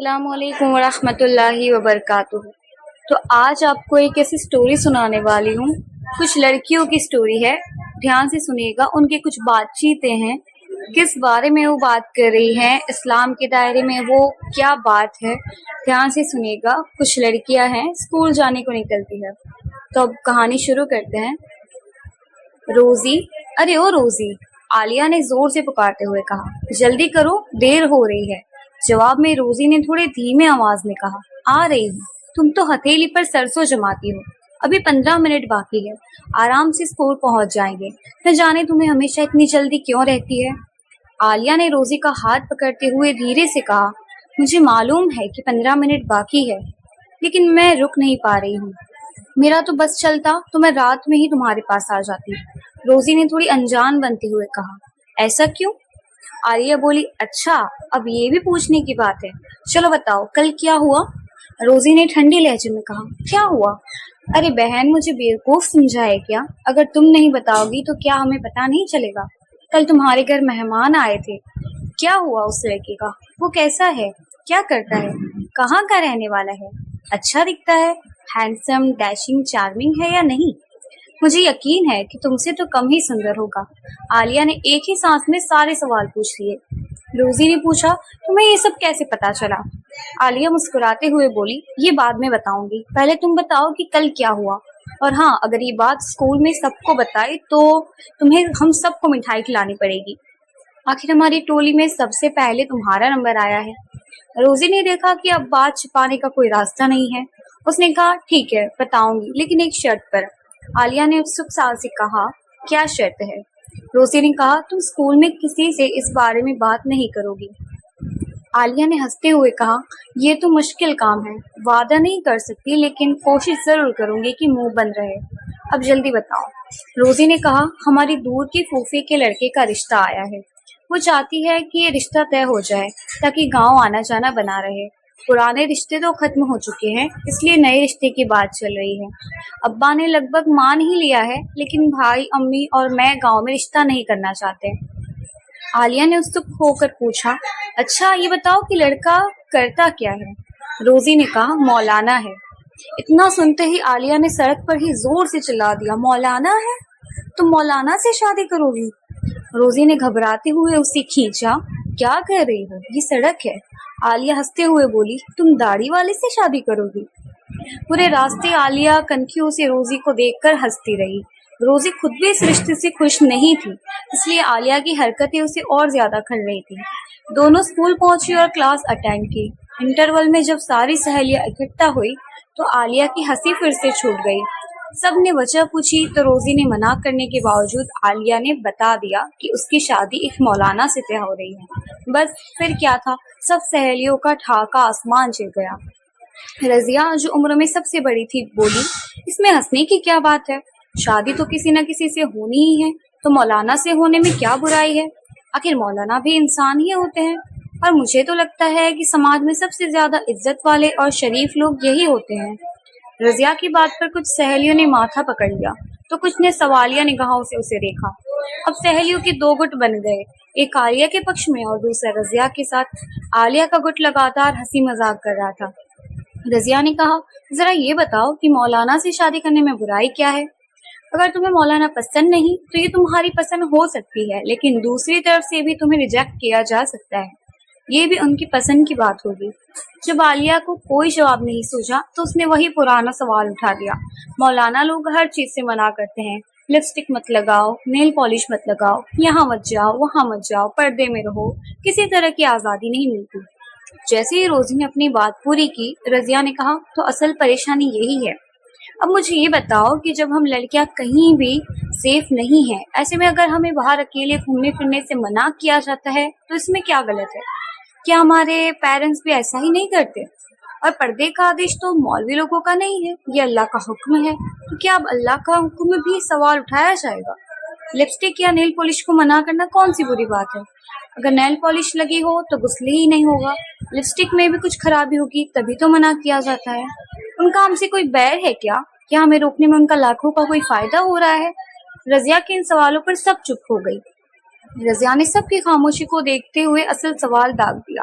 السلام علیکم ورحمۃ اللہ وبرکاتہ۔ تو آج آپ کو ایک ایسی سٹوری سنانے والی ہوں۔ کچھ لڑکیوں کی سٹوری ہے، دھیان سے سنیے گا۔ ان کی کچھ بات چیتیں ہیں، کس بارے میں وہ بات کر رہی ہیں، اسلام کے دائرے میں وہ کیا بات ہے، دھیان سے سنیے گا۔ کچھ لڑکیاں ہیں، اسکول جانے کو نکلتی ہے۔ تو اب کہانی شروع کرتے ہیں۔ روزی، ارے او روزی، عالیہ نے زور سے پکارتے ہوئے کہا، جلدی کرو، دیر ہو رہی ہے۔ جواب میں روزی نے تھوڑے دھیمے آواز میں کہا، آ رہی ہوں۔ تم تو ہتھیلی پر سرسوں جماتی ہو، ابھی 15 منٹ باقی ہے، آرام سے اسکول پہنچ جائیں گے۔ نہ جانے تمہیں ہمیشہ اتنی جلدی کیوں رہتی ہے۔ عالیہ نے روزی کا ہاتھ پکڑتے ہوئے دھیرے سے کہا، مجھے معلوم ہے کہ 15 منٹ باقی ہے، لیکن میں رک نہیں پا رہی ہوں۔ میرا تو بس چلتا تو میں رات میں ہی تمہارے پاس آ جاتی۔ روزی نے تھوڑی انجان بنتے ہوئے کہا، ایسا کیوں؟ عالیہ بولی، اچھا اب یہ بھی پوچھنے کی بات ہے، چلو بتاؤ کل کیا ہوا؟ روزی نے ٹھنڈے لہجے میں کہا، کیا ہوا؟ ارے بہن، مجھے بیوقوف سمجھائے کیا؟ اگر تم نہیں بتاؤ گی تو کیا ہمیں پتا نہیں چلے گا؟ کل تمہارے گھر مہمان آئے تھے، کیا ہوا اس لڑکے کا؟ وہ کیسا ہے؟ کیا کرتا ہے؟ کہاں کا رہنے والا ہے؟ اچھا دکھتا ہے؟ ہینڈسم، ڈیشنگ، چارمنگ ہے یا نہیں؟ مجھے یقین ہے کہ تم سے تو کم ہی سندر ہوگا۔ عالیہ نے ایک ہی سانس میں سارے سوال پوچھ لیے۔ روزی نے پوچھا، تمہیں یہ سب کیسے پتا چلا؟ عالیہ مسکراتے ہوئے بولی، یہ بعد میں بتاؤں گی، پہلے تم بتاؤ کہ کل کیا ہوا۔ اور ہاں، اگر یہ بات اسکول میں سب کو بتائی تو تمہیں ہم سب کو مٹھائی کھلانی پڑے گی۔ آخر ہماری ٹولی میں سب سے پہلے تمہارا نمبر آیا ہے۔ روزی نے دیکھا کہ اب بات چھپانے کا کوئی راستہ نہیں ہے۔ اس نے کہا، ٹھیک ہے بتاؤں گی، لیکن ایک شرط پر۔ عالیہ نے اتسک سال سے کہا، کیا شرط ہے؟ روزی نے کہا، تم اسکول میں کسی سے اس بارے میں بات نہیں کرو گی۔ عالیہ نے ہنستے ہوئے کہا، یہ تو مشکل کام ہے، وعدہ نہیں کر سکتی، لیکن کوشش ضرور کروں گی کہ منہ بند رہے۔ اب جلدی بتاؤ۔ روزی نے کہا، ہماری دور کی پھوپھی کے لڑکے کا رشتہ آیا ہے، وہ چاہتی ہے کہ یہ رشتہ طے ہو جائے تاکہ گاؤں آنا جانا بنا رہے۔ پرانے رشتے تو ختم ہو چکے ہیں، اس لیے نئے رشتے کی بات چل رہی ہے۔ ابا نے لگ بھگ مان ہی لیا ہے، لیکن بھائی، امی اور میں گاؤں میں رشتہ نہیں کرنا چاہتے۔ عالیہ نے اتسک ہو کر پوچھا، اچھا یہ بتاؤ کہ لڑکا کرتا کیا ہے؟ روزی نے کہا، مولانا ہے۔ اتنا سنتے ہی عالیہ نے سڑک پر ہی زور سے چلا دیا، مولانا ہے؟ تم مولانا سے شادی کرو گی؟ روزی نے گھبراتے ہوئے اسے کھینچا، کیا کہہ رہی ہو، یہ سڑک ہے۔ عالیہ ہنستے ہوئے بولی، تم داڑھی والے سے شادی کرو گی؟ پورے راستے عالیہ کنکھیوں سے روزی کو دیکھ کر ہنستی رہی۔ روزی خود بھی اس رشتے سے خوش نہیں تھی، اس لیے عالیہ کی حرکتیں اسے اور زیادہ کھل رہی تھی۔ دونوں اسکول پہنچی اور کلاس اٹینڈ کی۔ انٹرول میں جب ساری سہیلیاں اکٹھا ہوئی تو عالیہ کی ہنسی پھر سے چھوٹ گئی۔ سب نے وجہ پوچھی تو روزی نے منع کرنے کے باوجود عالیہ نے بتا دیا کہ اس کی شادی ایک مولانا سے طے ہو رہی ہے۔ بس پھر کیا تھا، سب سہیلیوں کا ٹھاکا آسمان چڑھ گیا۔ رضیہ، جو عمر میں سب سے بڑی تھی، بولی، اس میں ہنسنے کی کیا بات ہے؟ شادی تو کسی نہ کسی سے ہونی ہی ہے، تو مولانا سے ہونے میں کیا برائی ہے؟ آخر مولانا بھی انسان ہی ہوتے ہیں، اور مجھے تو لگتا ہے کہ سماج میں سب سے زیادہ عزت والے اور شریف لوگ یہی ہوتے ہیں۔ رضیہ کی بات پر کچھ سہیلیوں نے ماتھا پکڑ لیا تو کچھ نے سوالیہ نگاہوں سے اسے دیکھا۔ اب سہیلیوں کے دو گٹ بن گئے، ایک عالیہ کے پکش میں اور دوسرا رضیہ کے ساتھ۔ عالیہ کا گٹ لگاتار ہنسی مذاق کر رہا تھا۔ رضیہ نے کہا، ذرا یہ بتاؤ کہ مولانا سے شادی کرنے میں برائی کیا ہے؟ اگر تمہیں مولانا پسند نہیں تو یہ تمہاری پسند ہو سکتی ہے، لیکن دوسری طرف سے بھی تمہیں ریجیکٹ کیا جا سکتا ہے، یہ بھی ان کی پسند کی بات ہوگی۔ جب عالیہ کو کوئی جواب نہیں سوچا تو اس نے وہی پرانا سوال اٹھا دیا، مولانا لوگ ہر چیز سے منع کرتے ہیں، لپسٹک مت لگاؤ، نیل پالش مت لگاؤ، یہاں مت جاؤ، وہاں مت جاؤ، پردے میں رہو، کسی طرح کی آزادی نہیں ملتی۔ جیسے ہی روزی نے اپنی بات پوری کی، رضیہ نے کہا، تو اصل پریشانی یہی ہے۔ اب مجھے یہ بتاؤ کہ جب ہم لڑکیاں کہیں بھی سیف نہیں ہیں، ایسے میں اگر ہمیں باہر اکیلے گھومنے پھرنے سے منع کیا جاتا ہے تو اس میں کیا غلط ہے؟ کیا ہمارے پیرنٹس بھی ایسا ہی نہیں کرتے؟ اور پردے کا آدیش تو مولوی لوگوں کا نہیں ہے، یہ اللہ کا حکم ہے، تو کیا اب اللہ کا حکم بھی سوال اٹھایا جائے گا؟ لپسٹک یا نیل پالش کو منع کرنا کون سی بری بات ہے؟ اگر نیل پالش لگی ہو تو غسل ہی نہیں ہوگا، لپسٹک میں بھی کچھ خرابی ہوگی تبھی تو منع کیا جاتا ہے۔ ان کا ہم سے کوئی بیر ہے کیا ہمیں روکنے میں ان کا لاکھوں کا کوئی فائدہ ہو رہا ہے؟ رضیہ کے ان سوالوں پر سب چپ ہو گئی۔ رضیہ نے سب کی خاموشی کو دیکھتے ہوئے اصل سوال داغ دیا،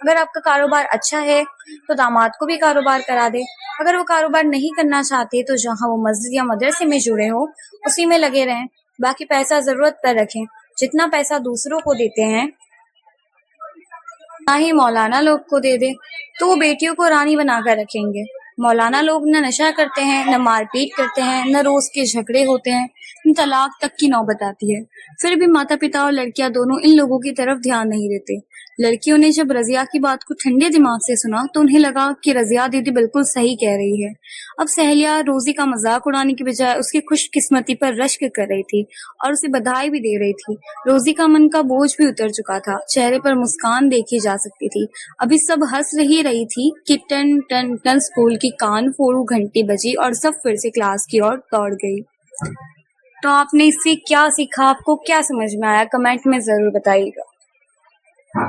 اگر آپ کا کاروبار اچھا ہے تو داماد کو بھی کاروبار کرا دے. اگر وہ کاروبار نہیں کرنا چاہتے تو جہاں وہ مسجد یا مدرسے میں جڑے ہو اسی میں لگے رہیں. باقی پیسہ ضرورت پر رکھیں. جتنا پیسہ دوسروں کو دیتے ہیں نہ ہی مولانا لوگ کو دے دے تو وہ بیٹیوں کو رانی بنا کر رکھیں گے. مولانا لوگ نہ نشہ کرتے ہیں، نہ مار پیٹ کرتے ہیں، نہ روز کے جھگڑے ہوتے ہیں، نہ طلاق تک کی نوبت آتی ہے. پھر بھی ماتا پتا اور لڑکیاں دونوں ان لوگوں کی طرف دھیان نہیں دیتے. لڑکیوں نے جب رضیہ کی بات کو ٹھنڈے دماغ سے سنا تو انہیں لگا کہ رضیہ دیدی بالکل صحیح کہہ رہی ہے. اب سہیلیہ روزی کا مذاق اڑانے کی بجائے اس کی خوش قسمتی پر رشک کر رہی تھی اور اسے بدھائی بھی دے رہی تھی. روزی کا من کا بوجھ بھی اتر چکا تھا، چہرے پر مسکان دیکھی جا سکتی تھی. ابھی سب ہنس رہی تھی کہ ٹن ٹن ٹن اسکول کی کان پھوڑو گھنٹی بجی اور سب پھر سے کلاس کی اور دوڑ گئی. تو آپ نے اس سے کیا سیکھا؟ آپ کو کیا سمجھ میں آیا؟ کمنٹ میں ضرور بتائیے گا.